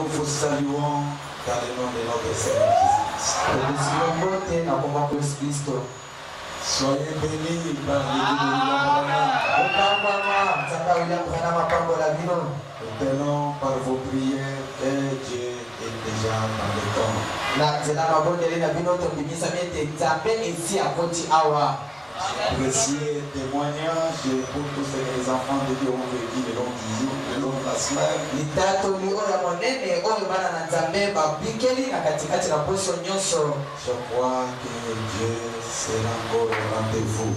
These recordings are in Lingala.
Nous vous saluons dans le nom de notre Seigneur Jésus-Christ. Soyez bénis par l'église de Maintenant, par vos prières, Dieu est déjà dans le temps. Précieux témoignage pour tous ces enfants de Dieu ont vécu le long du jour, le long de la semaine. Je crois que Dieu sera encore au rendez-vous.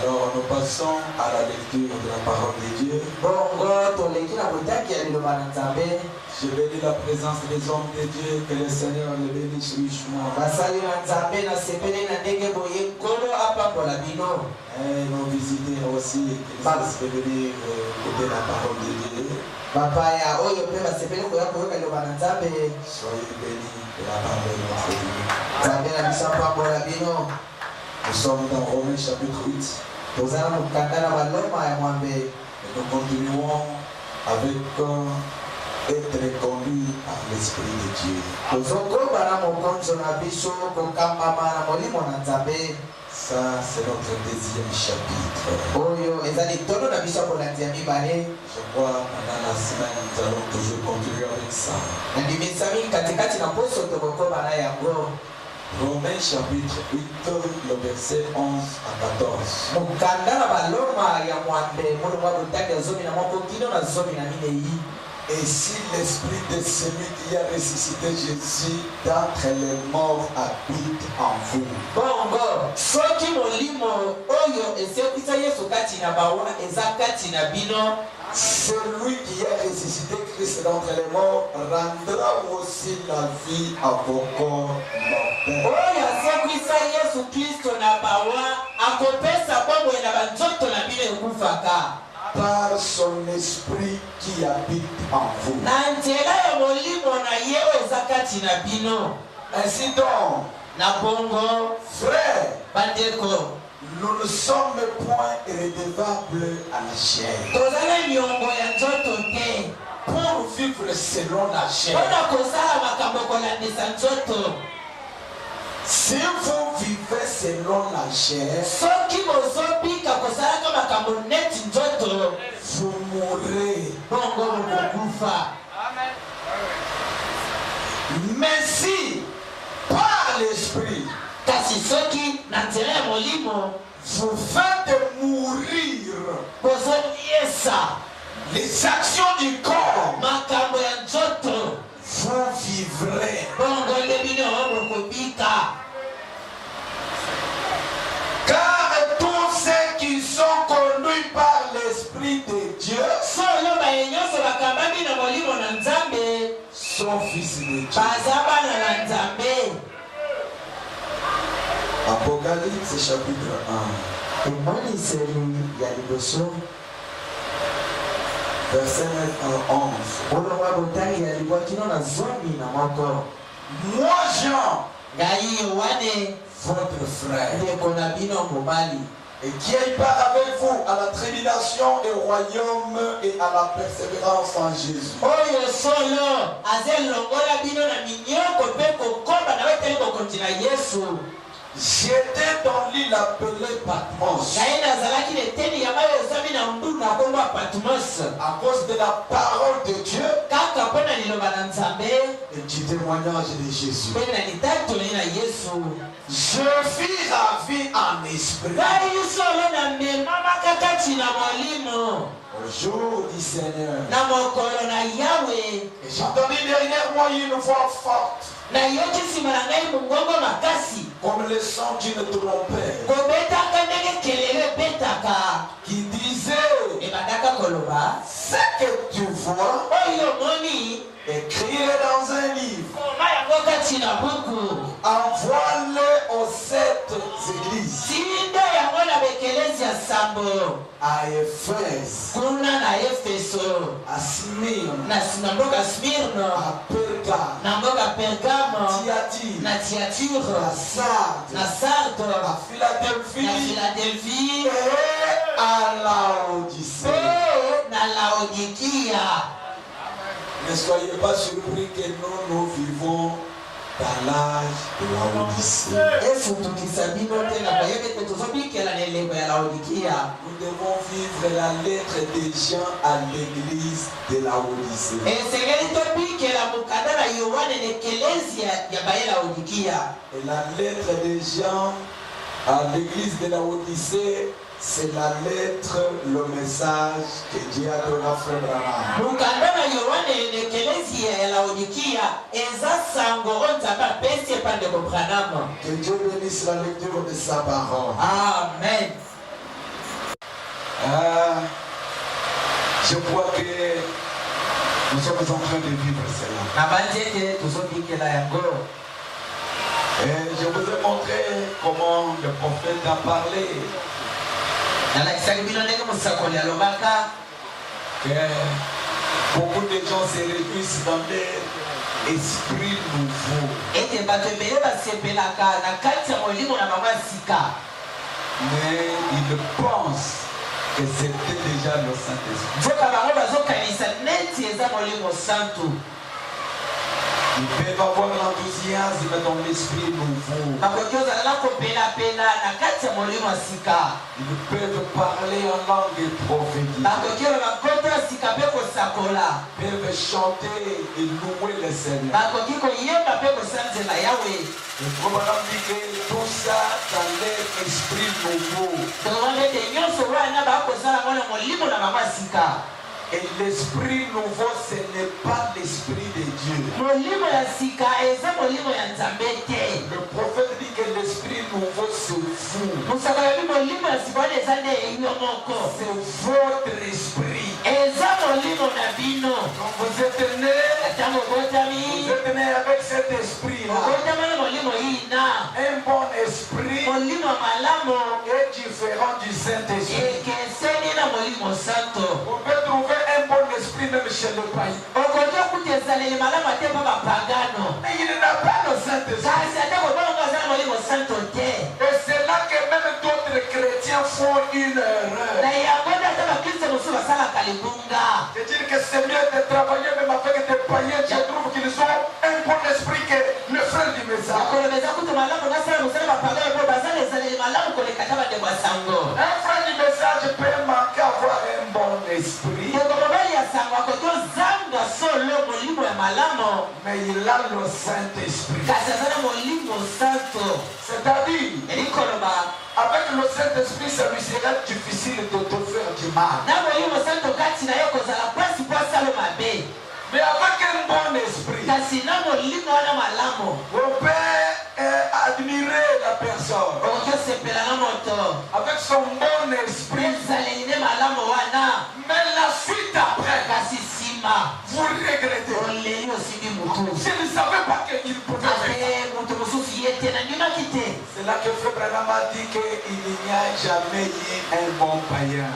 Alors nous passons à la lecture de la parole de Dieu. Je bénis la présence des hommes de Dieu, que le Seigneur les bénisse richement. Et nous visiter aussi, qu'ils puissent venir écouter la parole de Dieu. Soyez bénis de la parole de notre Dieu. Nous sommes dans Romains chapitre 8. Et nous continuons avec être conduit par l'Esprit de Dieu. Ça, c'est notre deuxième chapitre. Je crois pendant la semaine, nous allons toujours continuer avec ça. Romains chapitre 8, le verset 11 à 14. Et si l'esprit de celui qui a ressuscité Jésus d'entre les morts habite en vous. Celui qui a ressuscité Christ d'entre les morts rendra aussi la vie à vos corps mortels. Par son esprit qui habite en vous. Ainsi donc, frères, nous ne sommes point redevables à la chair pour vivre selon la chair. Si vous vivez selon la chair, vous mourrez. Mais si par l'esprit vous faites mourir les actions du corps, vous vivrez. Car tous ceux qui sont conduits par l'Esprit de Dieu sont fils de Dieu. Apocalypse chapitre 1. Verset 9 à 11. Moi, Jean, votre frère, et qui est part avec vous à la tribulation et au royaume et à la persévérance en Jésus. J'étais dans l'île appelée Patmos à cause de la parole de Dieu et du témoignage de Jésus. Je fis ravi en esprit au jour du Seigneur. Et j'entendis derrière moi une voix forte comme le son d'une trompette qui disait: ce que tu vois, écris-le dans un livre, envoie-le aux 7 églises, à Éphèse, à Smyrne, à Pergame, Thyatire, à Sardes, à Philadelphie et à Laodicée. Laodikia. Ne soyez pas surpris que nous vivons dans l'âge de la Odyssée. Nous devons vivre la lettre des gens à l'église de la Odyssée. Et la lettre des gens à l'église de la Odyssée, c'est la lettre, le message que Dieu a donné à Frère Branham. Que Dieu bénisse la lecture de sa parole. Amen. Je crois que nous sommes en train de vivre cela. Et je vous ai montré comment le prophète a parlé. Que beaucoup de gens se réjouissent dans leur esprit nouveau. Mais ils pensent que c'était déjà le Saint-Esprit. Ils peuvent avoir l'enthousiasme dans l'esprit nouveau. Ils peuvent parler en langue prophétique. Ils peuvent chanter et louer le Seigneur. Le programme dit que tout ça dans l'esprit nouveau. Et l'esprit nouveau, ce n'est pas l'esprit de Dieu. Le prophète dit que l'esprit nouveau se fout. C'est votre esprit. Quand vous êtes né, avec cet esprit-là. Un bon esprit est différent du Saint-Esprit. Vous pouvez trouver un bon esprit même chez le païen. Mais il n'a pas le Saint-Esprit. Et c'est là que même d'autres chrétiens font une erreur. C'est-à-dire que c'est mieux de travailler même avec des païens. Je trouve qu'ils ont un bon esprit que le frère du message. Un frère du message peut manquer avoir un bon esprit. Mais il a le Saint-Esprit. C'est-à-dire, avec le Saint-Esprit, ça lui sera difficile de te faire du mal. Mais avec un bon esprit, on peut admirer la personne. Avec son bon esprit. Mais la suite après, vous regrettez. Je ne savais pas qu'il pouvait faire. C'est là que Frère Branham a dit qu'il n'y a jamais eu un bon païen.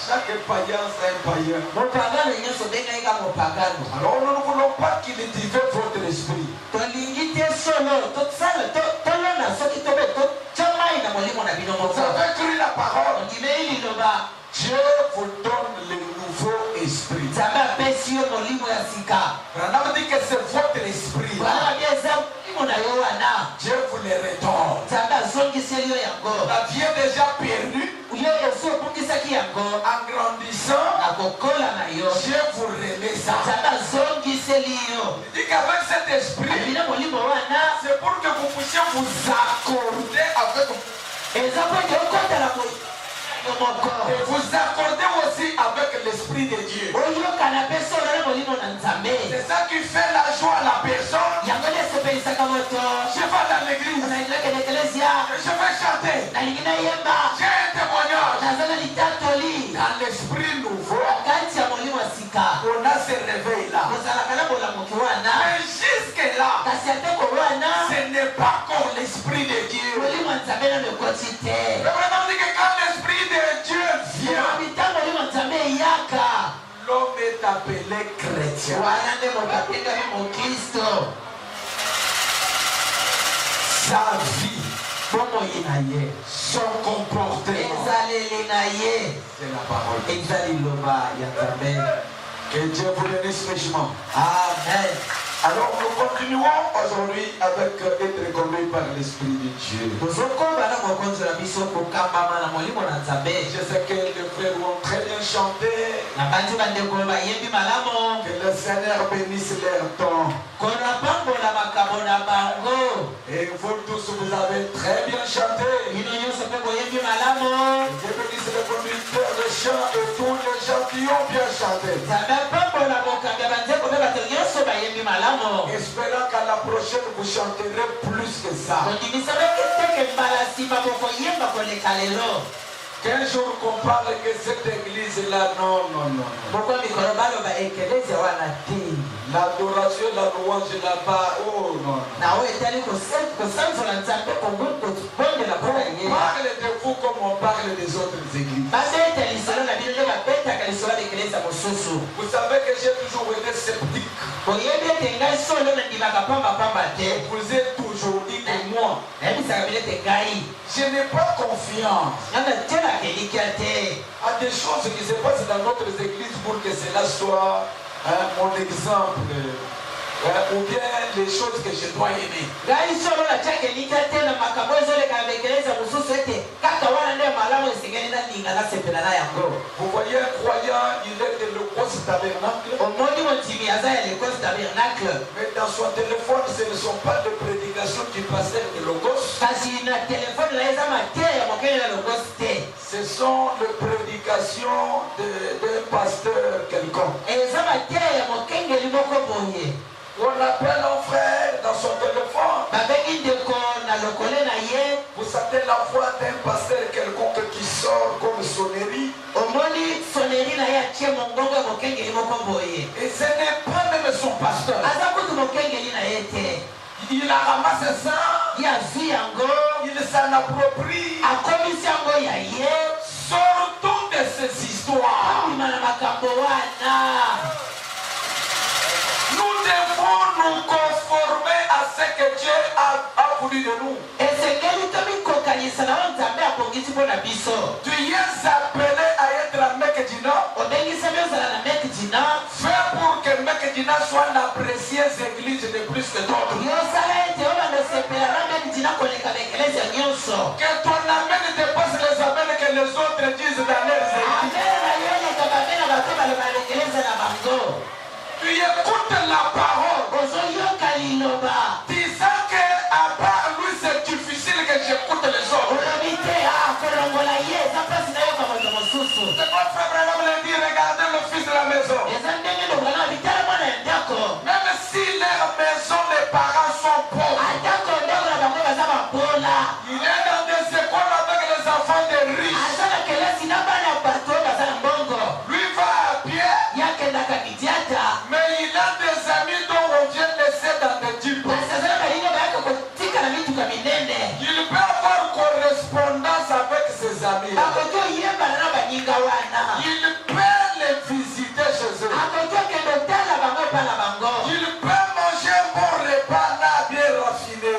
Chaque païen, c'est un païen. Alors nous ne voulons pas qu'il divise votre esprit. Vous avez cru la parole. Dieu vous donne le nouveau esprit. Branham dit que c'est votre esprit. Dieu vous le retourne. La vie est déjà perdue. En grandissant, Dieu vous remet ça. Il dit qu'avec cet esprit, c'est pour que vous puissiez vous accorder avec et vous accordez aussi avec l'esprit de Dieu. C'est ça qui fait la joie à la personne. Je vais dans l'église. Je vais chanter. J'ai un témoignage. Dans l'esprit nouveau, on a ce réveil là. Mais jusque là, ce n'est pas comme l'esprit de Dieu. Le vraiment dit que quand l'esprit de Dieu vient, l'homme est appelé chrétien. Sa vie, son comportement, C'est la parole. Que Dieu vous bénisse richement. Amen. Alors nous continuons aujourd'hui avec être conduit par l'Esprit de Dieu. Je sais que les frères ont très bien chanté. Que le Seigneur bénisse leur temps. Et vous tous, vous avez très bien chanté. Que Dieu bénisse le conducteur de chant et tous les gens qui ont bien chanté. Espérant qu'à la prochaine vous chanterez plus que ça. Qu'un jour qu'on parle que cette église-là, non. L'adoration, la louange là-bas, oh non. On parle de vous comme on parle des autres églises. Vous savez que j'ai toujours été sceptique. Vous êtes toujours dit que moi, je n'ai pas confiance à des choses qui se passent dans notre église pour que cela soit mon exemple. Ou bien les choses que je dois aimer. Vous voyez un croyant, il est de l'Écosse tabernacle. Mais dans son téléphone, ce ne sont pas des prédications du pasteur de l'Écosse. Ce sont les prédications d'un pasteur quelconque. On appelle un frère dans son téléphone. Vous savez la voix d'un pasteur quelconque qui sort comme sonnerie. Et ce n'est pas même son pasteur. Il a ramassé ça. Il s'en approprie. Sortons de ces histoires. Nous devons nous conformer à ce que Dieu a voulu de nous. Tu es appelé à être un Mekedina. Fais pour que Mekedina soit la précieuse église de plus que d'autres. Que ton amen dépasse les amens que les autres disent dans leurs églises. Tu écoutes la parole, disant que à part lui c'est difficile que j'écoute les autres. C'est quoi frère Branham le dit, regardez le fils de la maison. Même si leur maison, les parents sont pauvres, il est dans des écoles avec les enfants des riches. Lui va à pied. Mais il a des amis dont on vient laisser dans des types. Il peut avoir correspondance avec ses amis. Il peut les visiter chez eux. Il peut manger un bon repas là, bien raffiné.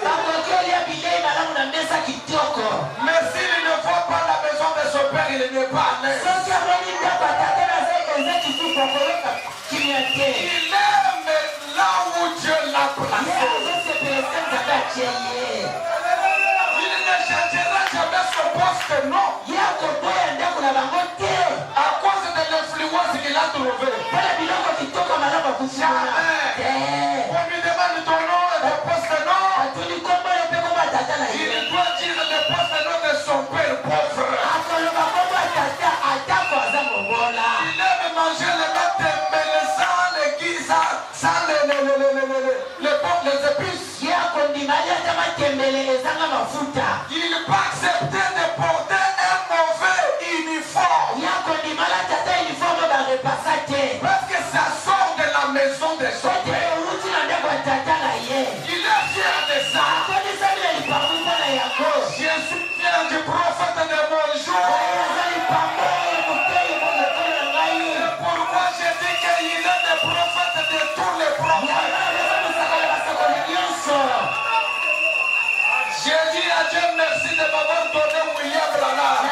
Mais s'il ne voit pas la maison de son père, il n'est pas à l'aise. Il aime là où Dieu l'a placé. Il ne changera jamais son poste, non. À cause de l'influence qu'il a trouvée. Jamais. On lui demande ton nom et ton poste, non. Il doit dire le poste, non de son père pauvre. Il aime manger les matin, mais sans les guises, sans les épices. Il peut accepter de porter un mauvais uniforme. Parce que ça sort de la maison de son père. Il est fier de ça. Je suis fier du prophète de mon jour. C'est pourquoi je dis qu'il est le prophète de tous les prophètes. J'ai dit à Dieu merci de m'avoir donné William Branham.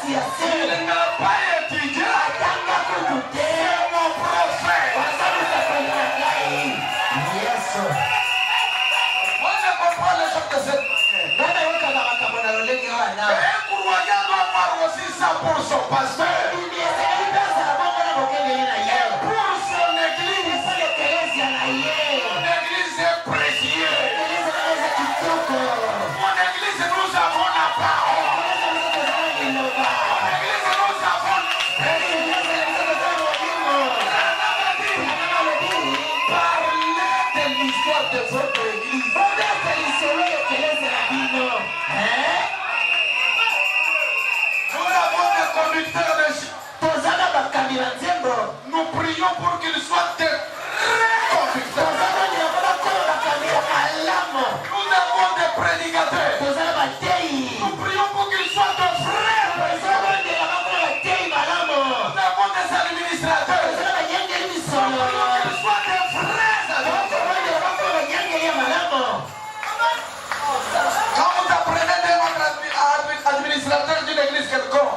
Il n'a pas étudié. C'est mon prophète. Moi, je comprends les choses de cette manière. Et un croyant doit avoir aussi ça pour son pasteur. Et pour son église. Mon église est précieuse. Mon église, nous avons la parole. Mon église, nous avons parler de l'histoire de votre église. Nous avons des conducteurs de chien. Nous prions pour qu'ils soient des vrais conducteurs. Nous avons des prédicateurs. Nous prions pour qu'ils soient de vrais prédicateurs. Nous avons des administrateurs. Nous prions qu'ils soient des vrais administrateurs. Quand vous apprenez de votre administrateur d'une église quelconque,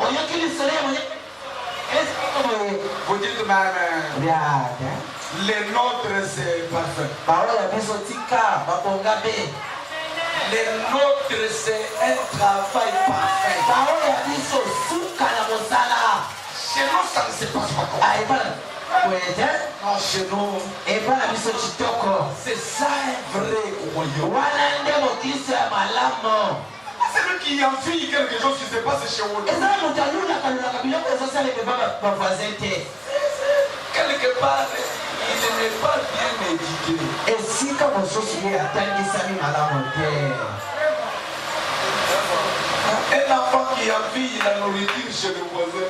vous dites même les nôtres c'est parfait. Les nôtres c'est un travail parfait. Chez nous ça ne se passe pas comme ça. Non, chez nous c'est ça un vrai royaume. C'est lui qui envie quelque chose qui se passe chez vous. Quelque part, il n'est pas bien médité. Un enfant qui envie la nourriture chez le voisin.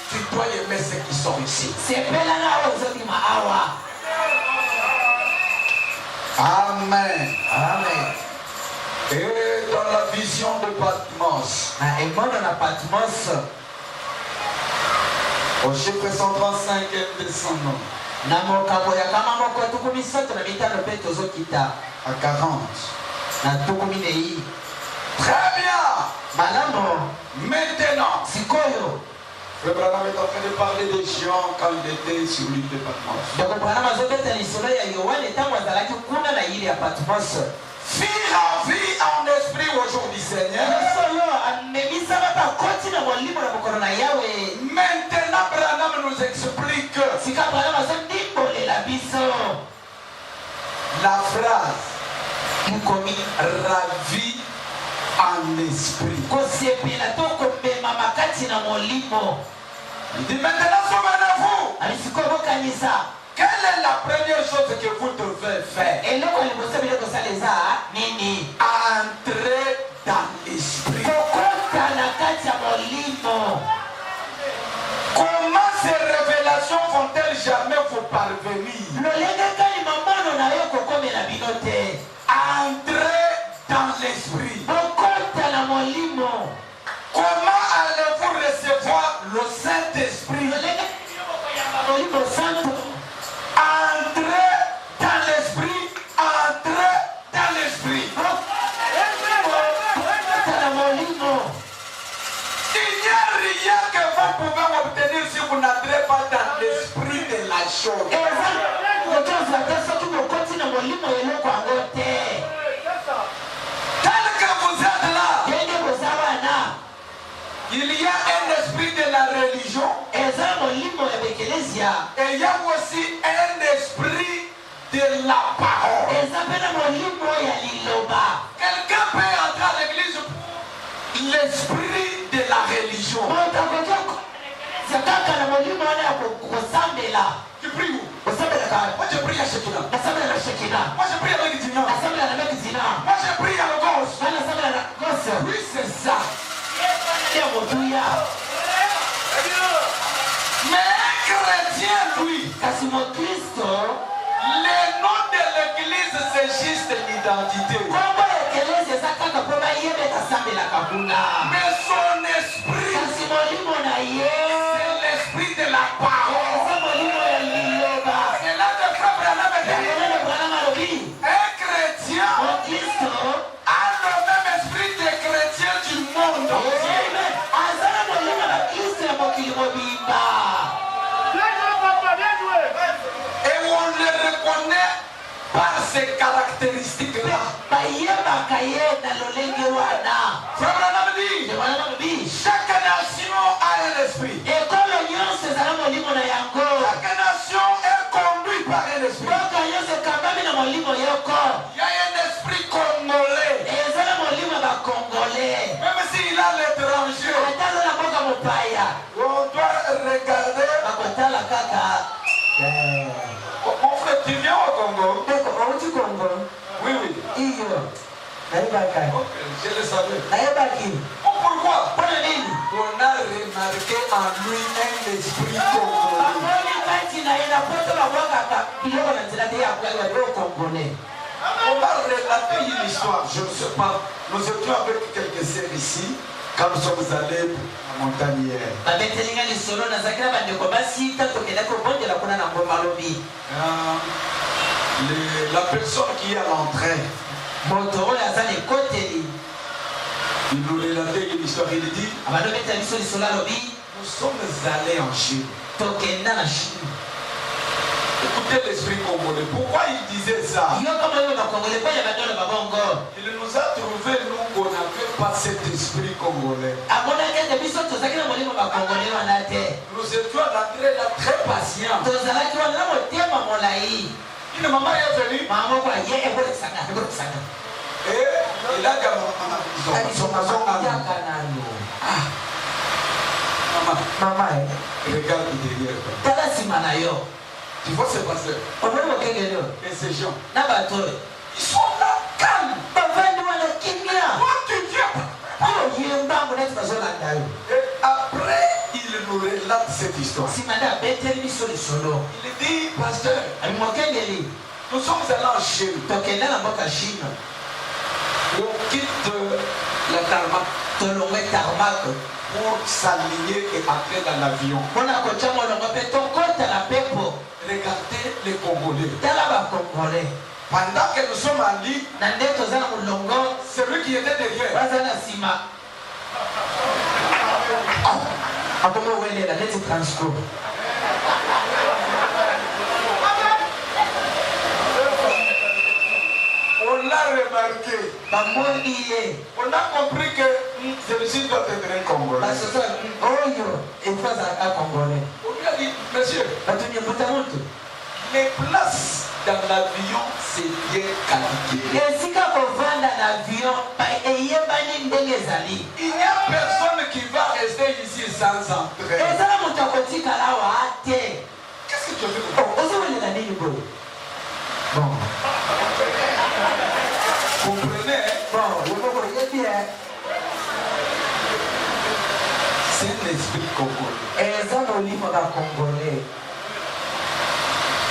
Tu dois aimer ceux qui sont ici. Amen. Amen. Et dans la vision de Patmos, au chiffre 135 et descendant à 40. Très bien. Maintenant, le Branham est en train de parler des gens quand il était sur l'île de Patmos. Fille en vie en esprit aujourd'hui, Seigneur. Maintenant, Branham nous explique la phrase ravi en esprit. Il dit maintenant, souvenez-vous. Quelle est la première chose que vous devez faire? Entrer dans l'esprit. Comment ces révélations vont-elles jamais vous parvenir? Entrer dans l'esprit. Comment allez-vous recevoir le Saint-Esprit? Entrez dans l'esprit, entrez dans l'esprit. Il n'y a rien que vous pouvez obtenir si vous n'entrez pas dans l'esprit de la chose. Tel que vous êtes là, il y a un esprit de la religion et il y a aussi un esprit de la parole. Quelqu'un peut entrer à l'église pour l'esprit de la religion. Tu pries où? Moi je prie à Shekina. Moi je prie avec Dina. Moi je prie à Logos. Oui, c'est ça. Mais un chrétien, lui, le nom de l'église, c'est juste l'identité. Mais son esprit, c'est l'esprit de la parole. C'est là de ces caractéristiques-là. Chaque nation a un esprit. Chaque nation est conduite par un esprit. Il y a un esprit congolais. Même s'il a l'étranger, on doit regarder. Mon frère, tu viens au Congo? Oui, oui. Ok, je le savais. Pourquoi? On a remarqué en lui un esprit congolais. On va relater une histoire, je ne sais pas. Nous étions avec quelques sœurs ici, quand nous sommes allés à la montagne hier. La personne qui est à l'entrée, il nous relatait une histoire, il dit, nous sommes allés en Chine. Écoutez l'esprit congolais. Pourquoi il disait ça? Il nous a trouvé, nous, qu'on n'avait pas cet esprit congolais. Nous étions rentrés là très patients. Une maman est venue. Et il a dit maman, regarde derrière toi. Tu vois ces pasteurs et ces gens, ils sont là calmes. Toi tu viens. Et après il nous relate cette histoire. Il dit, pasteur, nous sommes allés en Chine. On quitte la tarmac pour s'aligner et entrer dans l'avion. Regardez les Congolais. Pendant que nous sommes en ligne, celui qui était derrière. On l'a remarqué. On a compris que celui-ci doit être un Congolais. On lui a dit, monsieur, les places dans l'avion, c'est bien calculé. Il n'y a personne qui va rester ici sans entrer. Qu'est-ce que tu as fait? Bon. Comprenez? C'est un esprit congolais.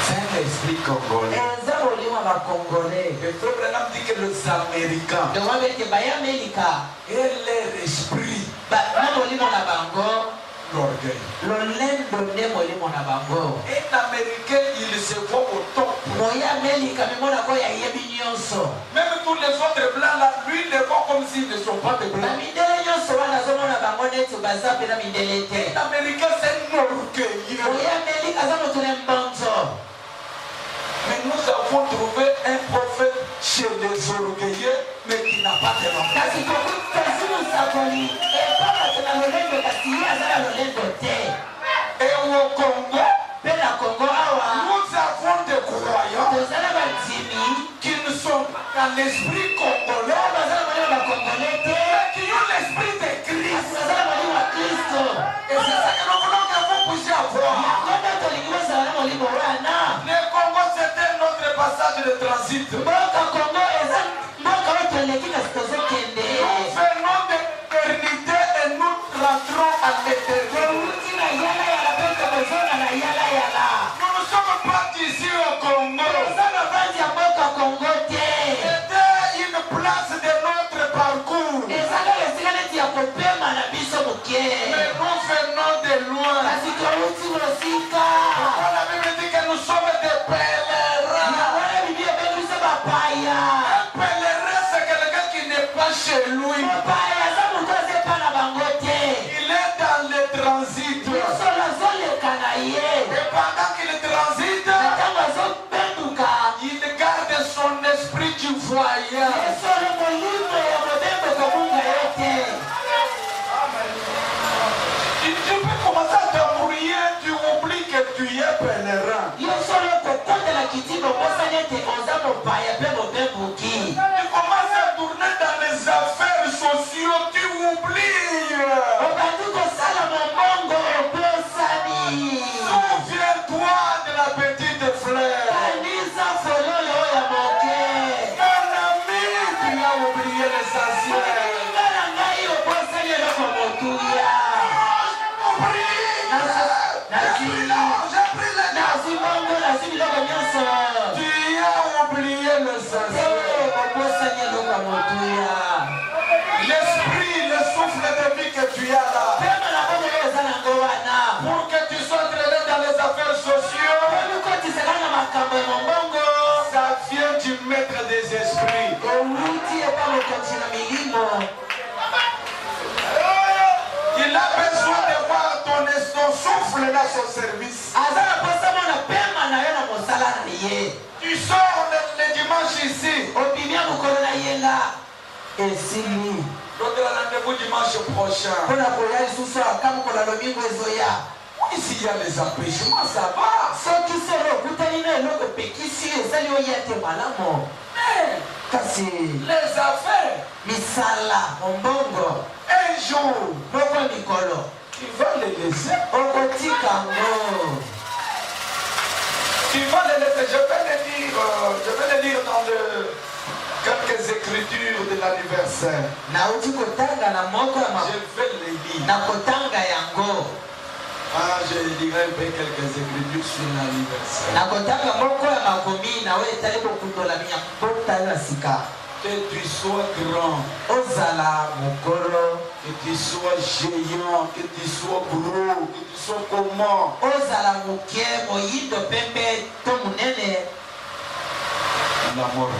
C'est un esprit congolais. Le frère Branham dit que les Américains et leur esprit, l'orgueil. Un Américain, il se voit au top. Même tous les autres blancs là, lui, il les voit comme s'ils ne sont pas de blancs. Un Américain, c'est un orgueilleux. Mais nous avons trouvé un prophète chez les orgueilleux, mais qui n'a pas de nom. Et au Congo, nous avons des croyants qui ne sont pas dans l'esprit congolais, mais qui ont l'esprit de Christ. Et c'est ça que nous voulons que vous puissiez avoir. Le Congo, c'était notre passage de transit. Nous venons de l'éternité et nous rentrons à l'éternité. Nous ne sommes pas ici au Congo. C'était une place de notre parcours. Mais nous venons de loin. La Bible dit que nous sommes des pèlerins. Un pèlerin, c'est quelqu'un qui n'est pas chez lui. Il est dans le transit. Et pendant qu'il transite, il garde son commences à tourner dans les affaires sociales, tu oublies. Souviens-toi de la petite fleur. Mon ami, tu as oublié l'essentiel. Tu as oublié l'essentiel. L'esprit, le souffle de vie que tu as là, pour que tu sois traîné dans les affaires sociales, ça vient du maître des esprits. Il a besoin de voir ton souffle dans son service. Tu sors le dimanche ici. Donc le rendez-vous dimanche prochain. Ici il y a les empêchements, ça va. Les affaires. Un jour, tu vas les laisser. Tu vas les laisser. Je vais les lire dans quelques écritures de l'anniversaire. Je vais les lire. Je dirai quelques écritures sur l'anniversaire. Que tu sois grand, que tu sois géant, que tu sois gros, que tu sois comment. La mort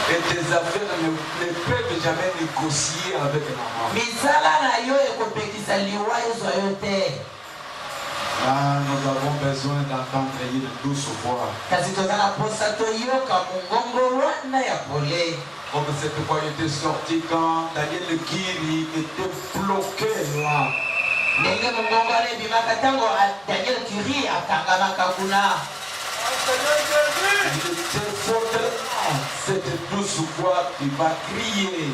et tes affaires ne peuvent jamais négocier avec la mort. Nous avons besoin d'entendre une douce voix. Comme cette voix était sortie quand Daniel Kiri était bloqué là. Il te faudra cette douce voix qui va crier.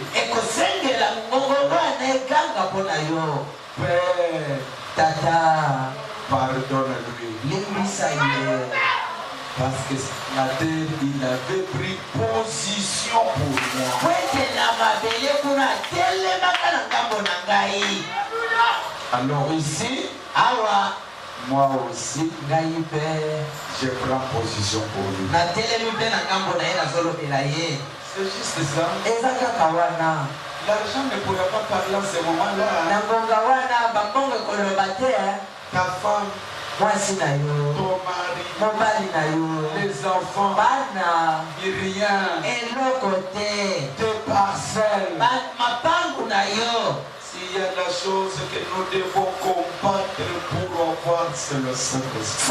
Père, Tata, pardonne-lui. Parce que la terre, il avait pris position pour moi. Alors ici, moi aussi, je prends position pour lui. C'est juste ça. L'argent ne pourrait pas parler en ce moment-là. Ta femme, ton mari, les enfants, rien, tes parcelles. S'il y a la chose que nous devons combattre pour avoir, c'est le Saint-Esprit.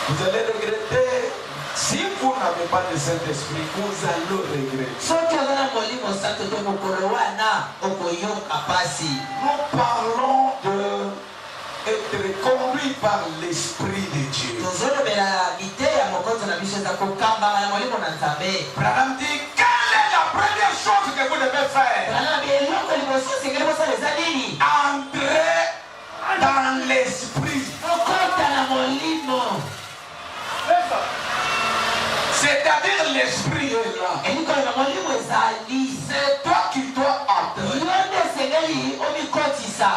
Vous allez regretter. Si vous n'avez pas de Saint-Esprit, vous allez regretter. Nous parlons d'être conduit par l'Esprit de Dieu. Branham dit, quelle est la première chose que vous devez faire? Entrer dans l'Esprit. C'est-à-dire l'Esprit est là. C'est toi qui dois entrer.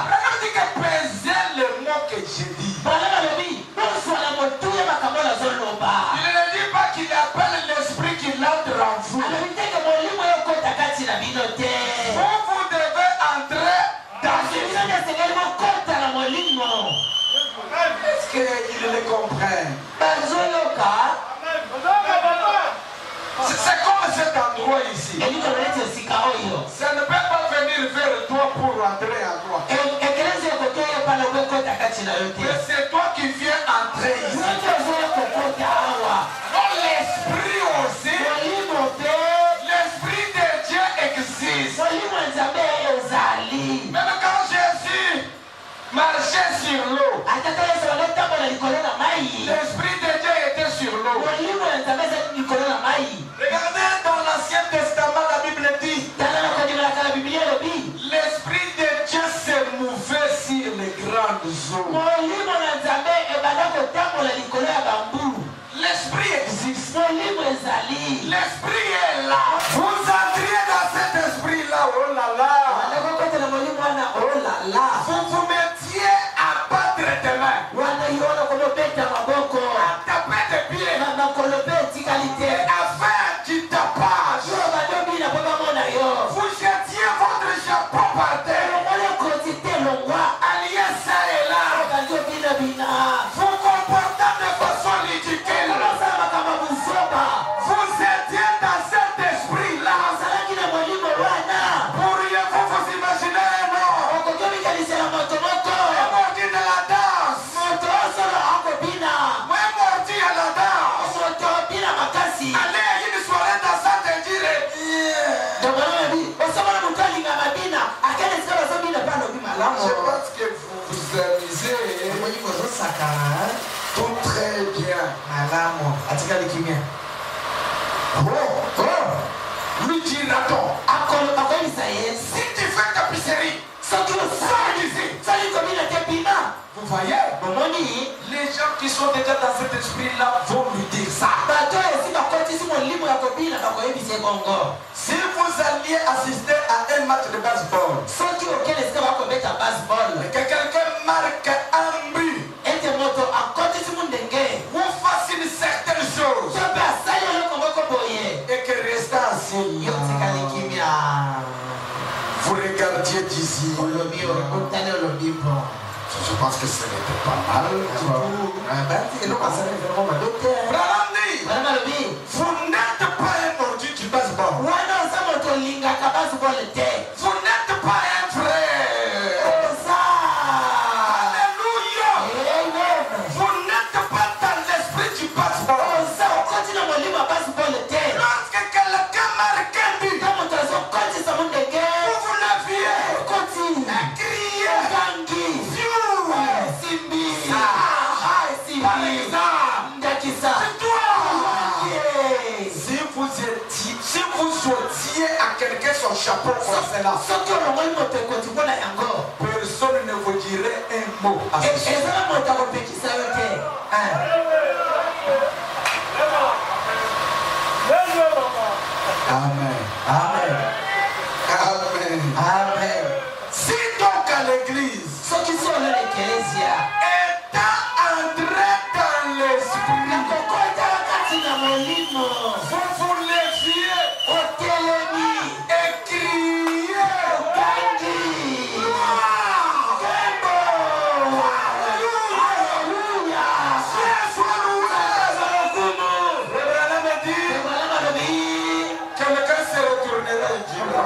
Branham dit que pesez le mot que j'ai dit. Il ne dit pas qu'il appelle l'Esprit qui entre en vous. Vous devez entrer dans Est-ce qu'ils le comprennent? C'est comme cet endroit ici. Ça ne peut pas venir vers toi pour rentrer à toi. Mais c'est toi qui viens entrer ici. Donc l'esprit aussi, l'esprit de Dieu existe. Même quand j'ai vous comportant de façon ridicule, vous étiez dans cet esprit-là. Pourriez-vous vous imaginer un homme mordi de la danse, mordi à la danse, aller à une soirée dansante et dire je pense que vous vous amusez tout très bien. Lui dira-t-on, si tu fais tapisserie, sors d'ici. Vous voyez, les gens qui sont déjà dans cet esprit-là vont lui dire ça. Si vous alliez assister à un match de baseball et que quelqu'un marque un but ou fasse une certaine chose et que reste assis, vous regardiez d'ici. Je pense que ce n'était pas mal. Vous n'êtes pas un mordu du baseball. Vous n'êtes pas un frère. Alléluia. Vous n'êtes pas dans l'esprit du baseball. Lorsque quelqu'un marque un but, vous vous leviez et criez. Par exemple, si vous ôtiez à quelqu'un son chapeau comme cela, personne ne vous dirait un mot à ce sujet. Amen. Amen. Amen. Amen. Si donc à l'église, étant entré dans l'esprit, vous vous leviez et criez. Quelqu'un se retournera et dira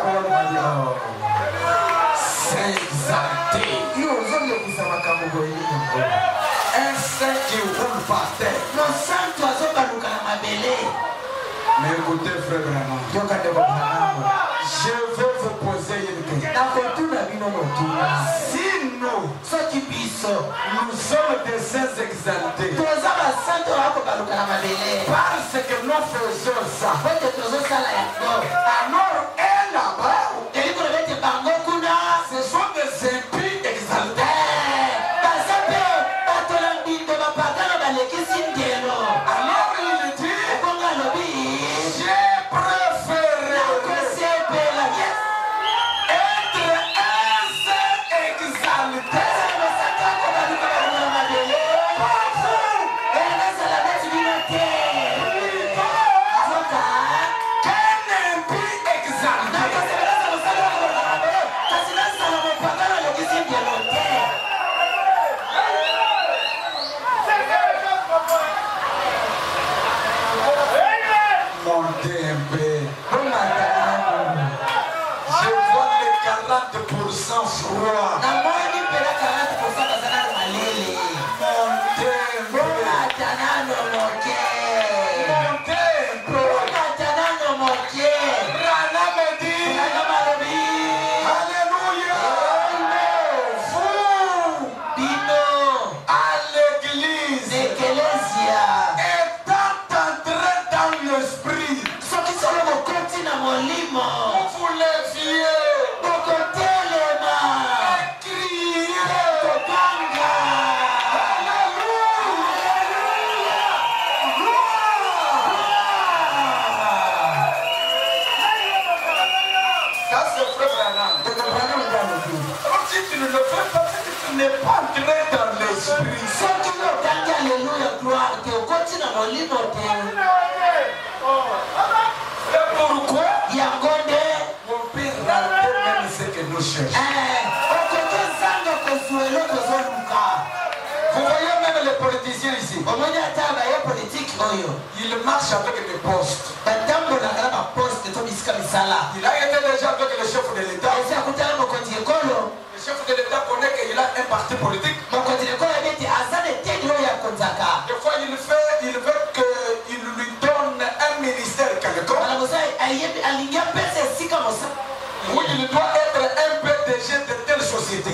s'exalter. Un saint qui roule par terre. Mais écoutez, frère Branham, je veux vous poser une question. Si nous sommes des saints exaltés, parce que nous faisons ça, alors elle là-bas, ce sont des impies exaltés. Alors il dit, j'ai préféré être un saint exalté. Montez un peu. Je vois les 40% froid. Montez un peu. Rana me dit, alléluia. Vous, à l'église, étant entré dans l'esprit, vous vous leviez. Ça c'est frère Branham. Alors si tu ne le fais pas, c'est que tu n'es pas entré dans l'esprit. C'est pourquoi mon père ratait même ce que nous cherchons. Vous voyez même les politiciens ici. Ils marchent avec des postes. Il a été déjà avec le chef de l'État. Le chef de l'État connaît qu'il a un parti politique. Des fois, il veut qu'il lui donne un ministère quelconque. Où il doit être un PDG de telle société.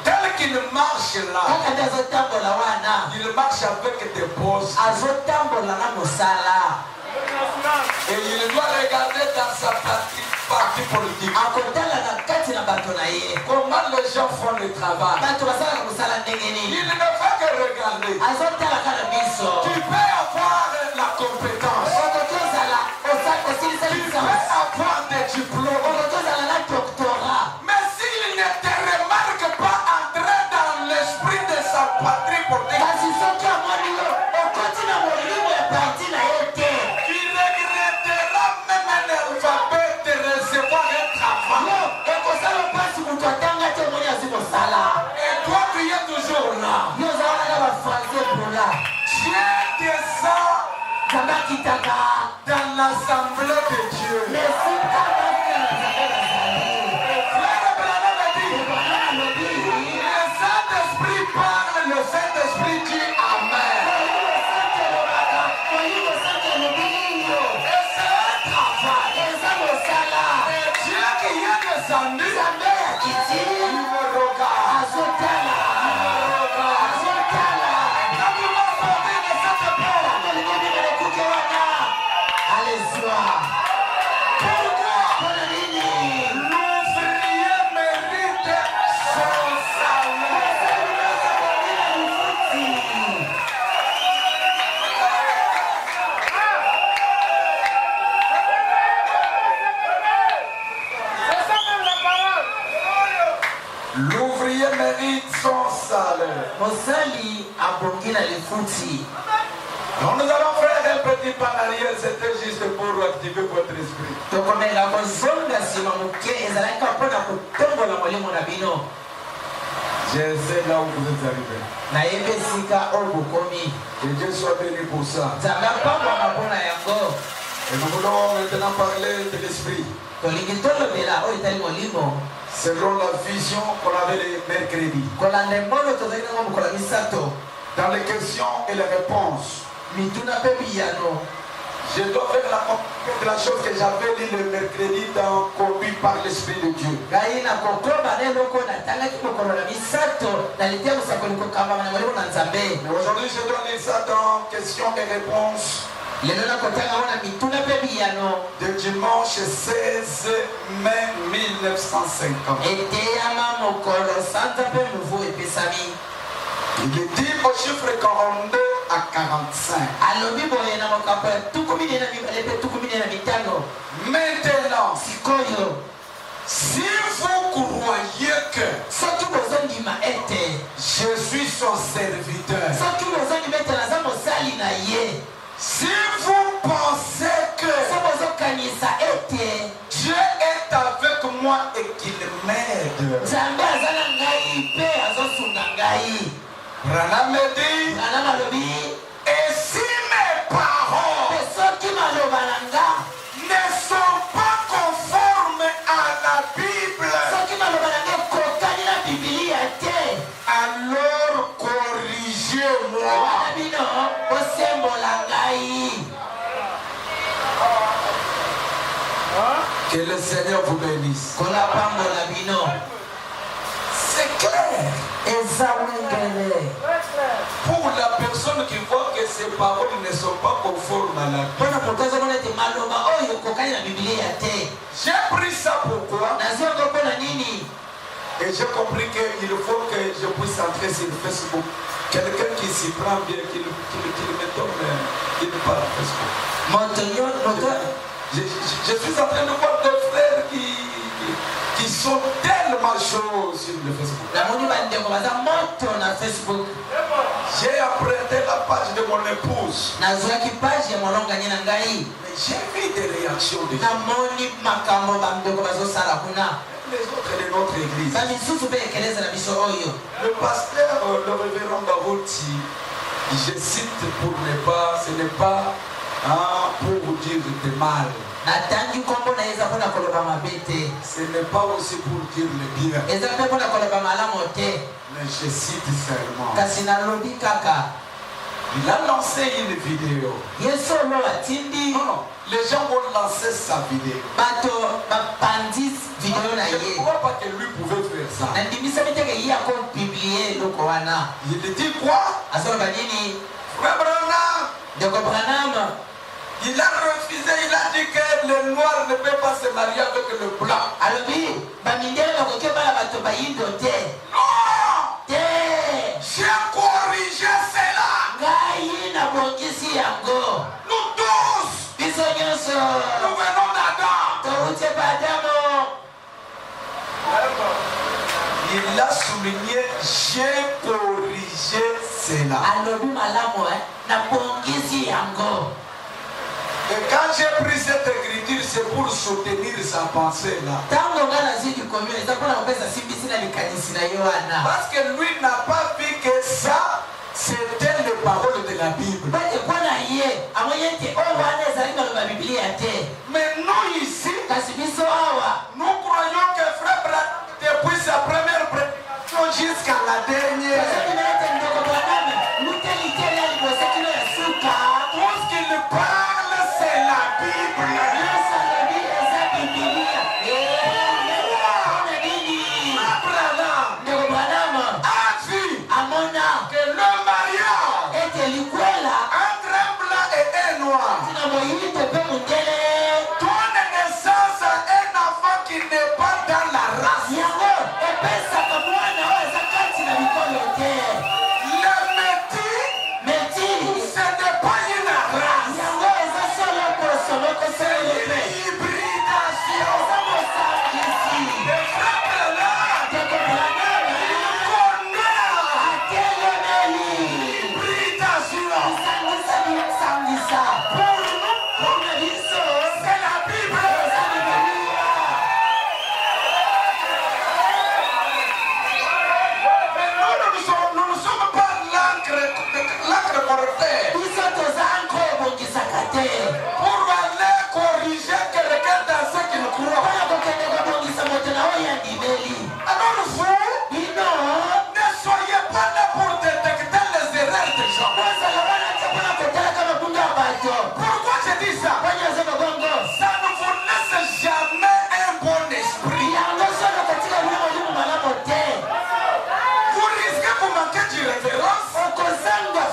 Tel qu'il marche là, il marche avec des postes. Et il doit regarder dans sa partie politique comment les gens font le travail. Il ne fait que regarder. Tu peux avoir la compétence. Tu peux avoir des diplômes. Mais s'il ne te remarque pas entrer dans l'esprit de sa patrie politique, il regrettera même un alphabet de recevoir un travail. Et toi, tu es toujours là. Dieu descend dans l'assemblée de Dieu. Frère Branham a dit, le Saint-Esprit parle, le Saint-Esprit dit Amen. Et c'est un travail. Et Dieu qui est descendu, il me regarde. Quand tu vas sortir de cette porte, pourquoi l'ouvrier mérite son salaire? L'ouvrier mérite son salaire. Alors nous allons faire un petit pas en arrière, c'était juste pour activer votre esprit. Je sais là où vous êtes arrivés. Que Dieu soit béni pour ça. Et nous voulons maintenant parler de l'esprit. Selon la vision qu'on avait le mercredi. Dans les questions et les réponses. Je dois faire la chose que j'avais lu le mercredi dans Conduit par l'Esprit de Dieu. Aujourd'hui, je dois lire ça dans questions et réponses de dimanche 16 mai 1950. Il est dit au chiffre 42 à 45. Maintenant, si vous croyez que je suis son serviteur, si vous pensez que Dieu est avec moi et qu'il m'aide, Branham me dit, et si mes paroles ne sont pas conformes à la Bible, alors corrigez-moi. Que le Seigneur vous bénisse. C'est clair. Pour la personne qui voit que ses paroles ne sont pas conformes à la Bible, j'ai pris ça pourquoi? Et j'ai compris qu'il faut que je puisse entrer sur Facebook. Quelqu'un qui s'y prend bien, qui me donne, qui ne parle pas Facebook. Je suis en train de voir des frères qui sont tellement chauds sur le Facebook. J'ai apprêté la page de mon épouse. Mais j'ai vu des réactions de gens. les autres de notre église. Le pasteur, le révérend Barouti, je cite pour ne pas, ce n'est pas pour vous dire de mal. Ce n'est pas aussi pour dire le bien. Mais je cite seulement. Il a lancé une vidéo. Non, les gens vont lancer sa vidéo. Je ne crois pas que lui pouvait faire ça. Il dit quoi? Frère Branham, il a refusé, il a dit que le noir ne peut pas se marier avec le blanc. Non! J'ai corrigé cela. Nous tous, nous venons d'Adam. Il a souligné, j'ai corrigé cela. Et quand j'ai pris cette écriture, c'est pour soutenir sa pensée là. Parce que lui n'a pas vu que ça, c'était les paroles de la Bible. Mais nous ici, nous croyons que Frère Branham, depuis sa première prédication jusqu'à la dernière, tout ce qu'il parle, c'est la Bible. Abraham a vu que le mariage entre un blanc et un noir donne naissance à un enfant qui n'est pas dans la race. Le métis, ce n'est pas une race. C'est une hybridation. Le frère Branham, il connaît l'hybridation. Pour nous, c'est la Bible. Mais nous ne sommes pas l'encre correcteur pour aller corriger quelqu'un dans ce qu'il croit. Alors vous, ne soyez pas là pour détecter les erreurs des gens. Pourquoi je dis ça? Ça ne vous laisse jamais un bon esprit. Vous risquez de manquer de révérence.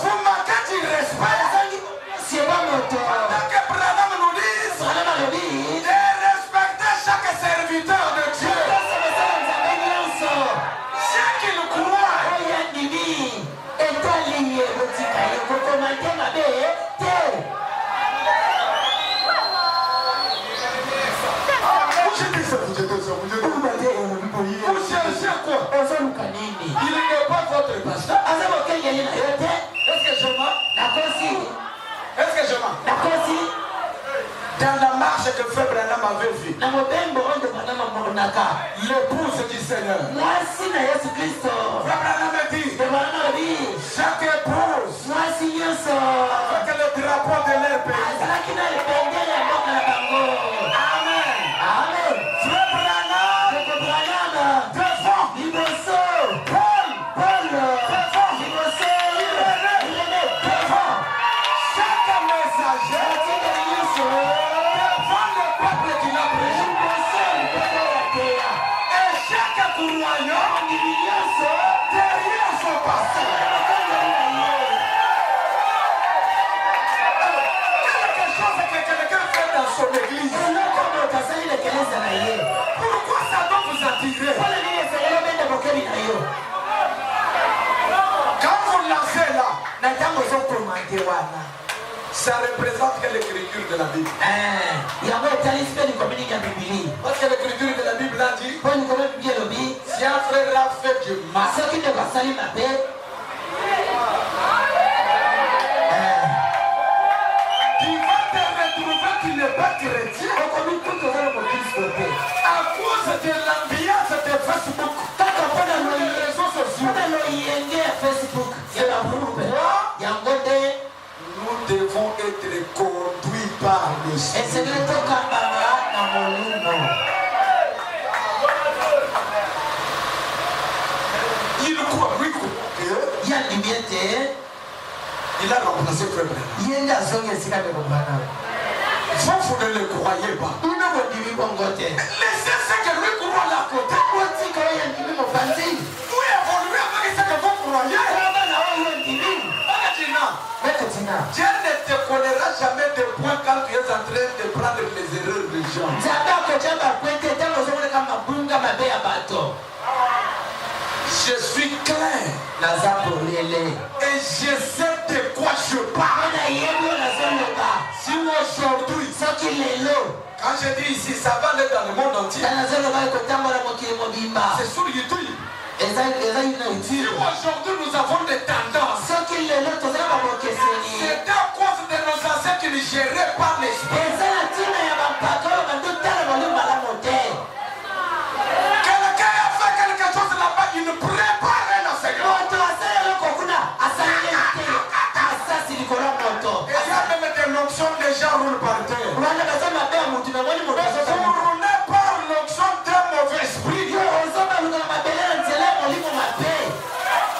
Vous manquez de respect. Tant que Branham nous dit de respecter chaque serviteur de Dieu. Ce qu'il croit. Vous cherchez quoi? Il n'est pas votre pasteur. Est-ce que je mens? Est-ce que je mens? Dans la marche que Frère Branham avait vue, l'épouse du Seigneur, Frère Branham dit, chaque épouse avec le drapeau de leur pays. Amen. Frère Branham, devant Paul, devant chaque messager, devant le peuple qu'il a prêché, et chaque croyant derrière son pasteur. Quelque chose que quelqu'un fait dans son église. Pourquoi ça doit vous attirer? Quand vous lancez là, ça représente que l'écriture de la Bible. Parce que l'écriture de la Bible a dit, si un frère a fait du mal, tu vas te retrouver, tu n'es pas chrétien. À cause de l'ambiance nous devons être conduits par le Seigneur. Il croit, oui, il a remplacé Frère Branham. Vous ne le croyez pas. Laissez ce que lui croit là côté. Vous évoluez avec ce que vous croyez. Dieu ne te connaîtra jamais de point quand tu es en train de prendre les erreurs des gens. Je suis clair. Et je sais de quoi je parle. Si aujourd'hui, quand je dis ici, ça va aller dans le monde entier. C'est sur YouTube. Si aujourd'hui nous avons des tendances, c'est à cause de nos ancêtres qui nous géraient par l'esprit. Quelqu'un a fait quelque chose là-bas, il nous prépare l'enseignement. Et il y a même des notions des gens roulent par terre. Vous roulez par l'onction d'un mauvais esprit.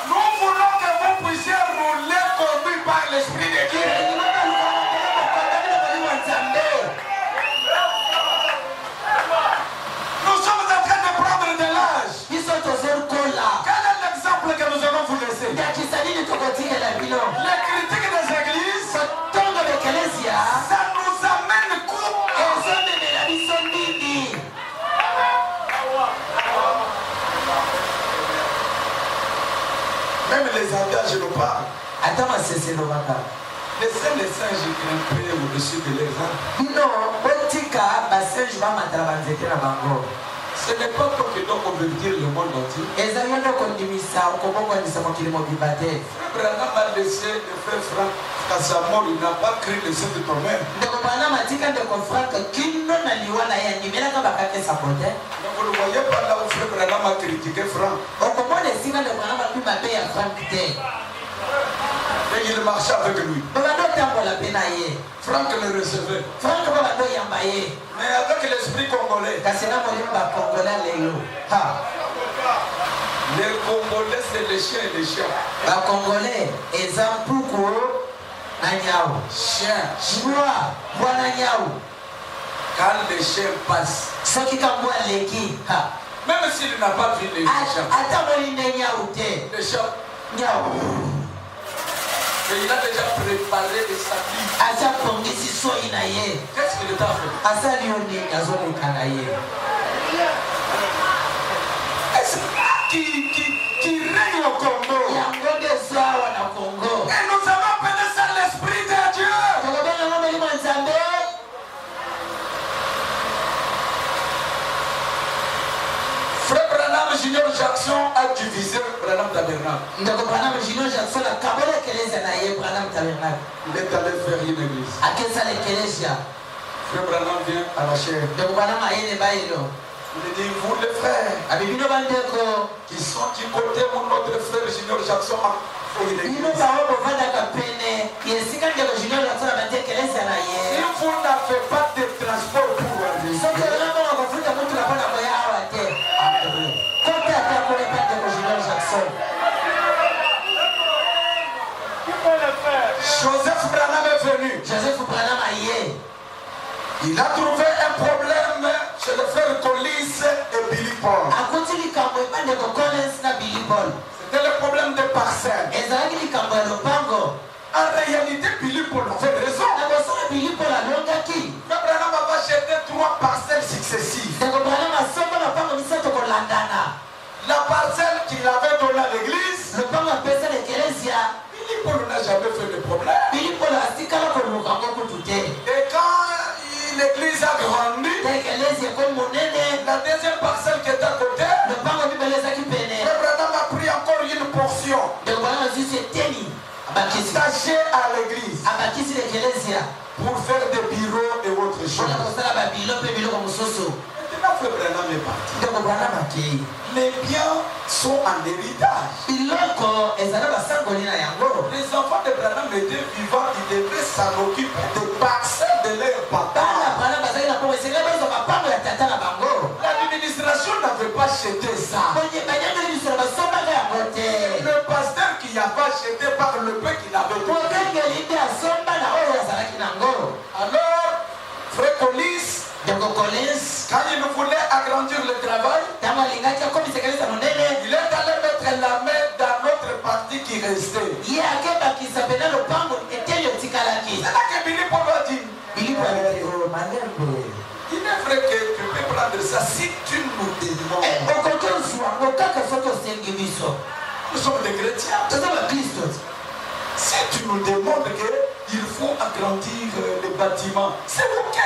Nous voulons que vous puissiez rouler conduit par l'esprit de Dieu. Nous sommes en train de prendre de l'âge. Quel est l'exemple que nous allons vous laisser? Les critiques des églises, ça nous amène quoi? Même les anges nous parlent. Laissez les singes grimper au-dessus de leurs âmes. Ce n'est pas toi qui dois convertir le monde entier. Frère Branham a laissé le frère Franck à sa mort, il n'a pas créé le sein de toi-même. Donc vous ne voyez pas là où frère Branham a critiqué Franck. Et il marchait avec lui. Franck le recevait. Mais avec l'esprit congolais. Les Congolais, c'est les chiens et les chiens. Chien. Quand les chiens passent, même s'il n'a pas vu les chiens, les chiens, et il a déjà préparé les sabliers. Qu'est-ce qu'il t'a fait? Est-ce qui règne au Congo? Et nous avons appelé ça l'esprit de Dieu. Frère Branham Junior Jackson a divisé Branham Tabernacle. Il est allé faire une église. Frère Branham vient à la chair. Il dit, vous les frères qui sont du côté de notre frère Junior Jackson a fait une église. Si vous n'avez pas de transport pour aller, Joseph Branham est venu. Il a trouvé un problème chez le frère Collins et Billy Paul. C'était le problème des parcelles. En réalité, Billy Paul avait raison. Frère Branham avait acheté 3 parcelles successives. La parcelle qu'il avait donnée à l'église, Billy Paul n'a jamais fait de problème. Et quand l'église a grandi, la deuxième parcelle qui est à côté, Frère Branham a pris encore une portion attachée à l'église pour faire des bureaux et autres choses. Maintenant, Frère Branham est parti. Les biens sont en héritage. enfants de Branham étaient vivants, ils devaient s'en occuper des parcelles de leur papa. L'administration n'avait pas acheté ça. Le pasteur qui avait acheté par le peu qu'il avait donné. Alors, frère Collins, quand il voulait agrandir le travail, il est allé mettre la main dans notre partie qui restait. C'est là que Billy Paul a dit, il est vrai que tu peux prendre ça si tu nous demandes. Nous sommes des chrétiens. Si tu nous demandes qu'il faut agrandir les bâtiments, c'est ok.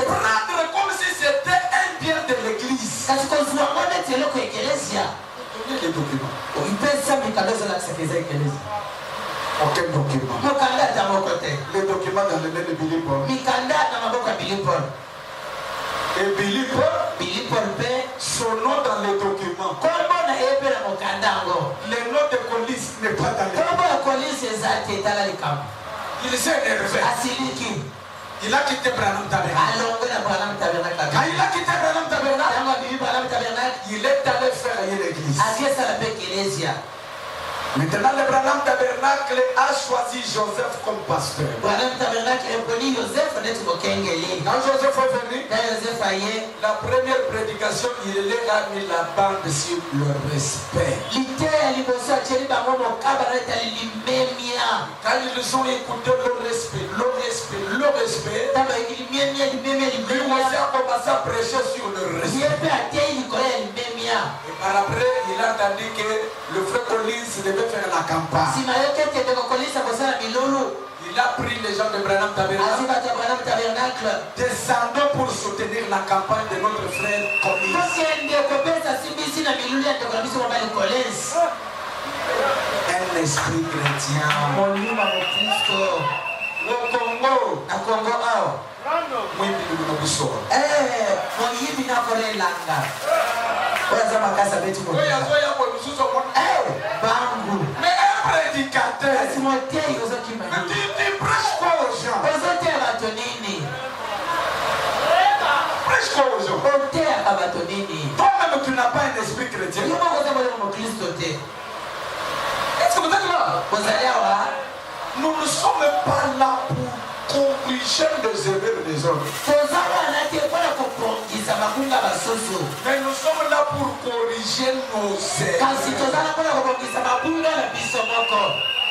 Prendre comme si c'était un bien de l'église. Donnez les documents. Aucun document. Les documents dans les mains de Billy Paul. Et Billy Paul paie son nom dans les documents. Le nom de Collins n'est pas dans les documents. Il s'est énervé. Il a quitté Branham Tabernacle. Quand il a quitté Branham Tabernacle, il est allé faire l'église. Maintenant, le Branham Tabernacle a choisi Joseph comme pasteur. Quand Joseph est venu, la première prédication, il leur a mis la bande sur le respect. Quand ils ont écouté le respect, lui aussi a commencé à prêcher sur le respect. Et par après, il a entendu que le frère Collins devait faire la campagne. Il a pris les gens de Branham Tabernacle, descendant pour soutenir la campagne de notre frère Collins. Un esprit chrétien. Au Congo, mais un prédicateur, tu prêches quoi aux gens? Prêches quoi aux gens? Toi-même, tu n'as pas un esprit chrétien. Est-ce que vous êtes là? Nous ne sommes pas là pour corriger les erreurs des hommes. Mais nous sommes là pour corriger nos erreurs.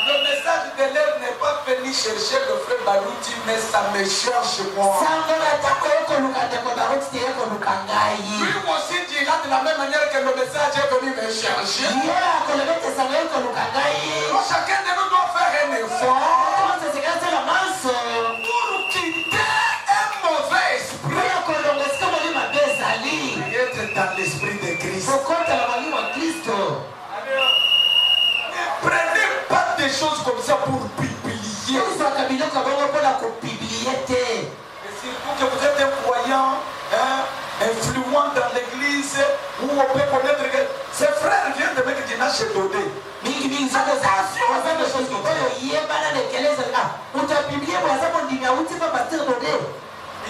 Le message de l'air n'est pas venu chercher le frère Balouti, mais ça me cherche moi. Lui aussi dira de la même manière que le message est venu me chercher. Donc chacun de nous doit faire un effort pour quitter un mauvais esprit et être dans l'esprit de Christ. Prenez pas des choses comme ça pour publier. Et surtout que vous êtes un croyant, influent dans l'église, où on peut connaître que ses frères viennent de mettre du chez Dodé.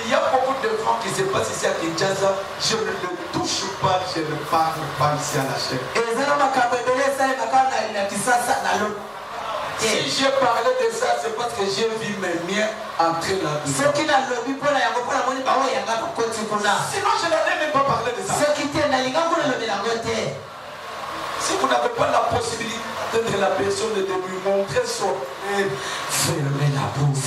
Il y a beaucoup de gens qui se passent ici à Kinshasa. Je ne le touche pas, je ne parle pas ici à la chaîne. Si j'ai parlé de ça, c'est parce que j'ai vu mes miens entrer là-dedans. Sinon, je n'avais même pas parlé de ça. Si vous n'avez pas la possibilité d'être la personne de lui montrer son rêve, fermez la bouche.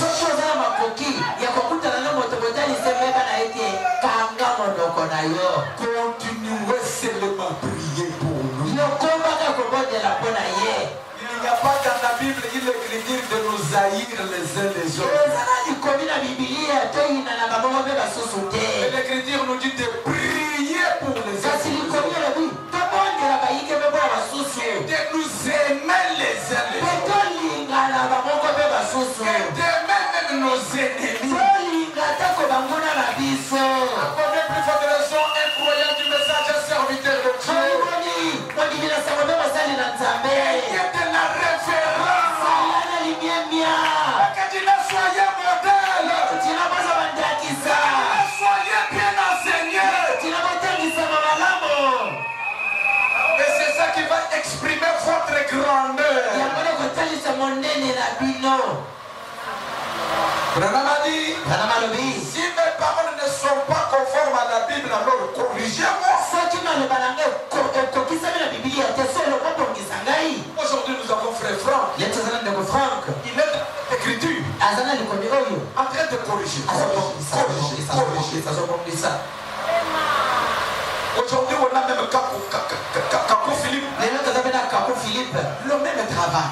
Continuez seulement à prier pour nous. Il n'y a pas dans la Bible il écrit de nous haïr les uns les autres. Et l'écriture nous dit de prier pour les uns les autres. Et de nous aimer les uns les autres. Et d'aimer même nos ennemis. Connaît plus forte raison, incroyable du message, un serviteur de Dieu. Et de la référence à grandeur. Branham a dit, si mes paroles ne sont pas conformes à la Bible, alors corrigez-moi. Aujourd'hui, nous avons frère Franck. Il est dans l'écriture. En train de corriger. Aujourd'hui, on a même Kakou Philippe. Le même travail.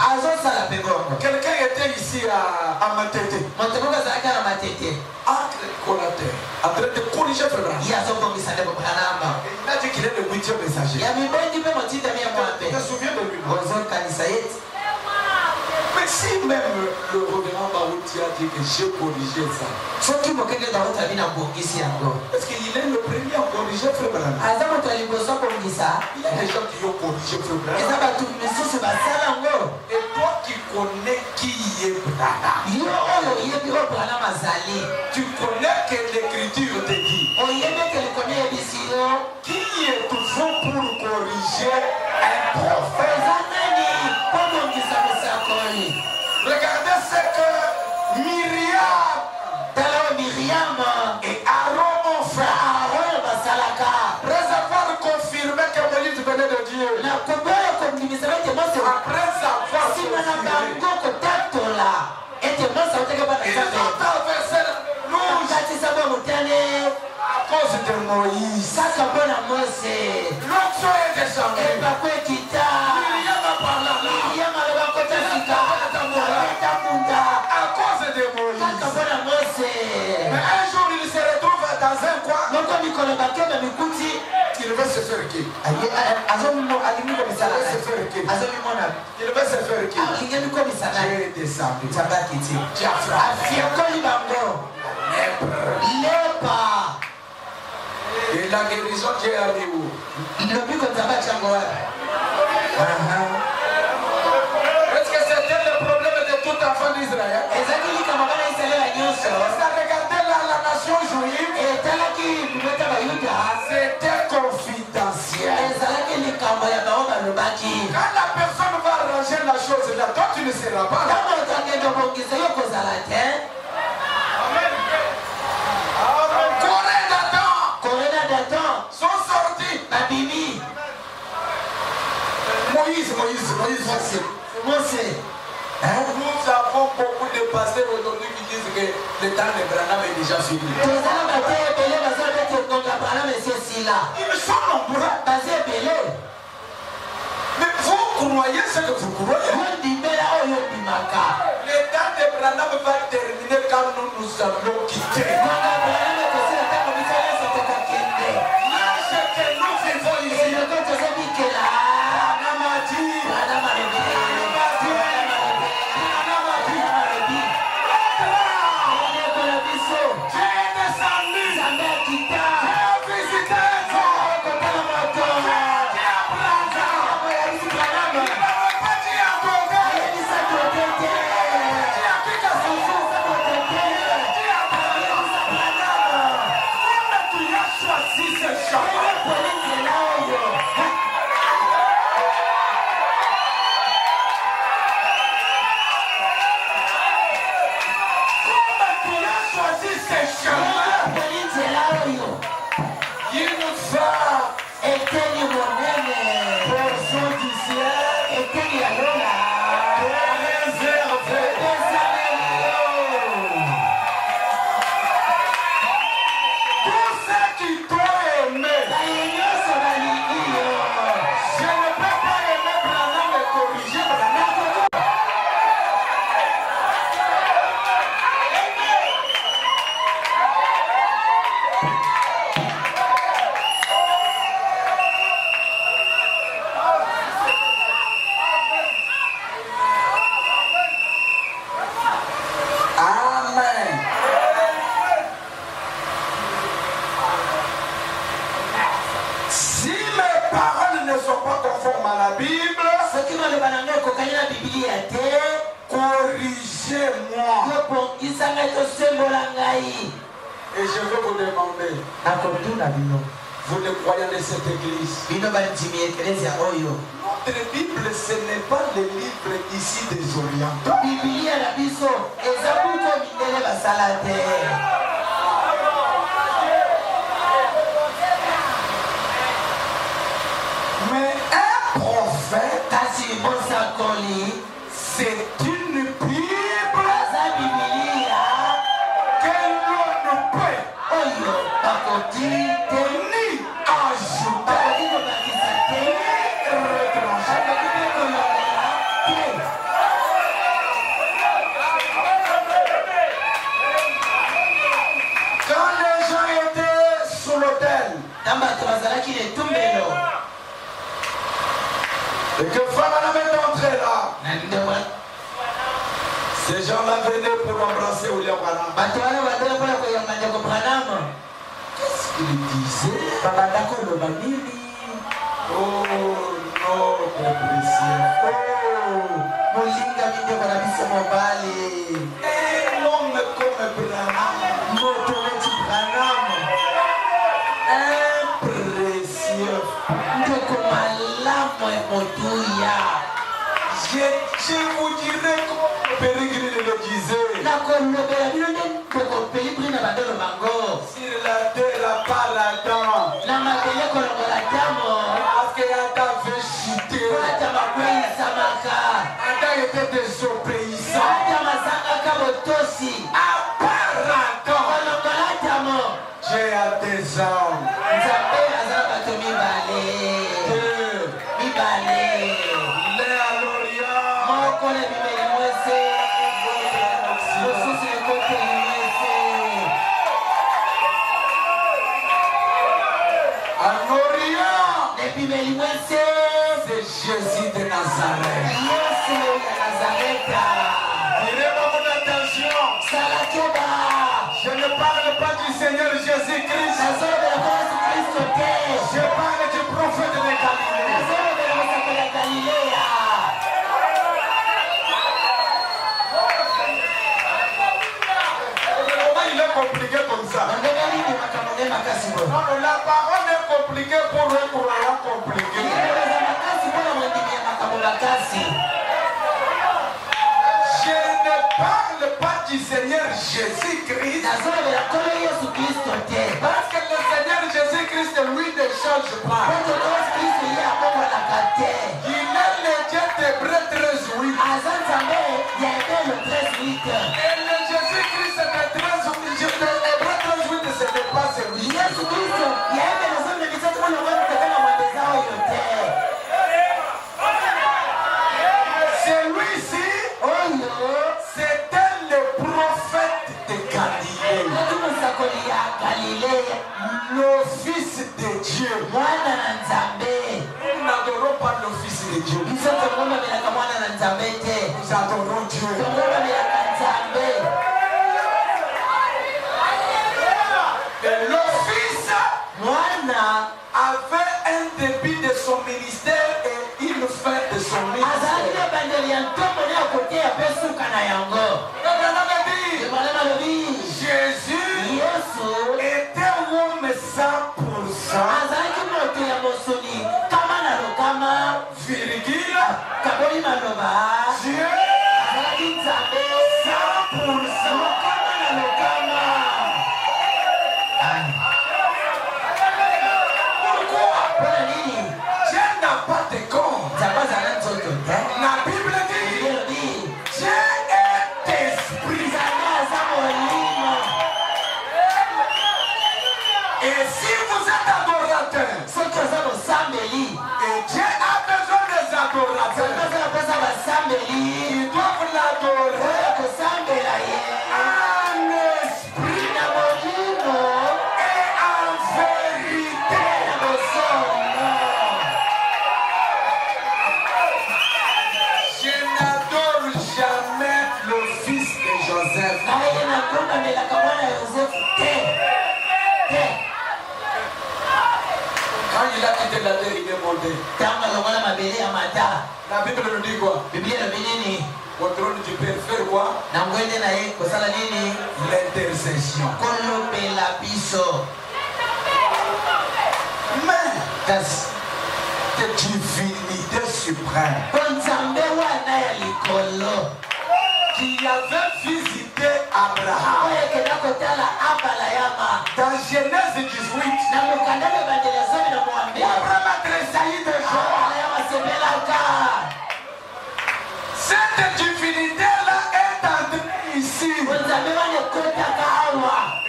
Quelqu'un était ici à Matete. En train de corriger Frère Branham. Il a dit qu'il est le 8e messager. Je me souviens de lui. Mais si même le reverend Baouti a dit que j'ai corrigé ça, est-ce qu'il est le premier à corriger Frère Branham? Il y a des gens qui ont corrigé Frère Branham. Et toi qui connais qui est Branham, tu connais que l'écriture te dit qui êtes-vous pour corriger un prophète? Regardez ce que Myriam et Aaron ont fait. Après avoir confirmé que Moïse venait de Dieu, après avoir confirmé, ils ont traversé l'eau à cause de Moïse. L'onction est descendue. Myriam a parlé à cause de Moïse. Mais un jour il se retrouve dans un coin. Il veut se faire qui? Il veut se faire qui? J'ai descendu. Tu as frappé. Et la guérison qui est arrivée où? Est-ce que c'était le problème de tout enfant d'Israël? Ça regardait la nation juive. C'était confidentiel. Quand la personne va arranger la chose là, toi tu ne seras pas là. Sont sortis. Moïse. Nous avons beaucoup de pasteurs aujourd'hui qui disent que le temps de Branham est déjà fini. Ils sont nombreux. Mais vous croyez ce que vous croyez? Le temps de Branham va terminer quand nous nous allons quitter. Ce que nous vivons ici, Et je veux vous demander, Vous le croyez de cette église. Notre Bible, ce n'est pas le livre ici des Orientaux. Mais un prophète, c'est une Bible que l'on ne peut ni ajouter ni retrancher. Quand les gens étaient sous l'autel et que Fabana est entré là, ces gens-là venaient pour embrasser William Branham. Qu'est-ce qu'il disait? Oh, notre précieux. Un homme comme Branham. Un précieux. Je vous dirais comme Pérégrine le disait. Sur la terre, pas là-dedans. Parce qu'il y a avait chuté. Adam était désobéissant. À part Adam, j'ai à des hommes. C'est Jésus de Nazareth. Tirez mon attention. Je ne parle pas du Seigneur Jésus-Christ. Je parle du prophète de Galilée. Comment il est compliqué comme ça? Non, la parole est compliquée pour un croyant compliqué. Je ne parle pas du Seigneur Jésus-Christ. Parce que le Seigneur Jésus-Christ, lui, ne change pas. Il est le Dieu d'Hébreux 13:8. Et le Jésus-Christ de Hébreux 13:8, ce n'est pas celui. Celui-ci, c'était le prophète de Galilée, le fils de Dieu. Nous n'adorons pas le fils de Dieu. Nous adorons Dieu. Et le fils avait un début de son ministère et une fin de son ministère. Jésus était un homme 100%. Virgule. Dieu 100%. Dieu n'a pas de compte. La Bible dit Dieu est esprit. Et si vous êtes adorateur, et Dieu a besoin des adorateurs, ils doivent l'adorer en esprit et en vérité. Je n'adore jamais le fils de Joseph. Quand il a quitté la terre, il est monté. La Bible nous dit quoi? Au trône du Père, faire quoi? L'intercession. de divinité suprême qui avait visité Abraham. Dans Genèse 18, Abraham a tressailli de joie. Cette divinité-là est entrée ici. Et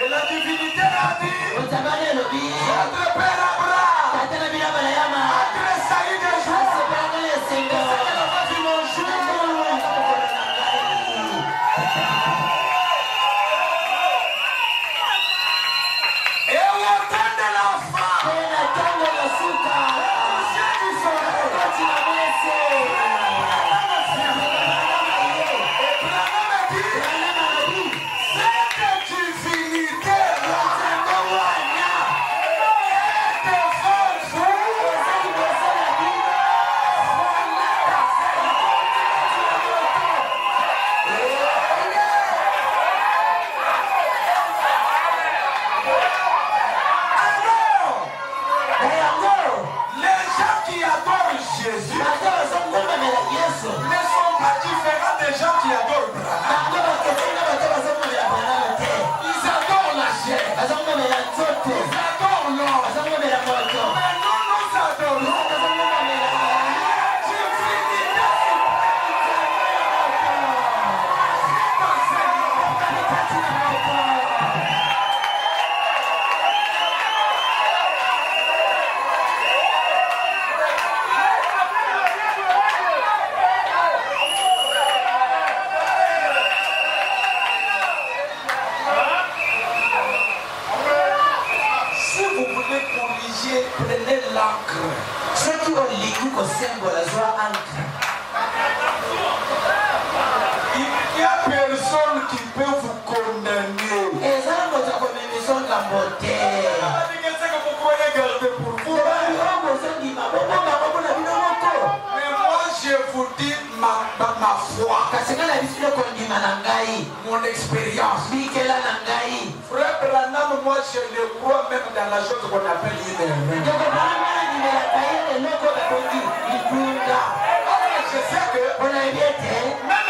la divinité a dit, votre père Abraham a tressailli de joie. C'est qu'elle a pas vu mon jour. Et au temps de l'enfant, Jésus ne sont pas différents des gens qui adorent Abraham. Ils adorent la chair. Ils adorent l'or. Mais nous, nous adorons la divinité prenez l'encre. Ceux qui ont ligu au symbole la joie encre. Il n'y a personne qui peut vous condamner. Et ça, notre commission de la beauté. Vous pouvez garder pour vous. Mais moi, je vous dis ma foi. Mon expérience. Frère Branham, moi, je le crois même dans la chose qu'on appelle l'hiver. Je sais que même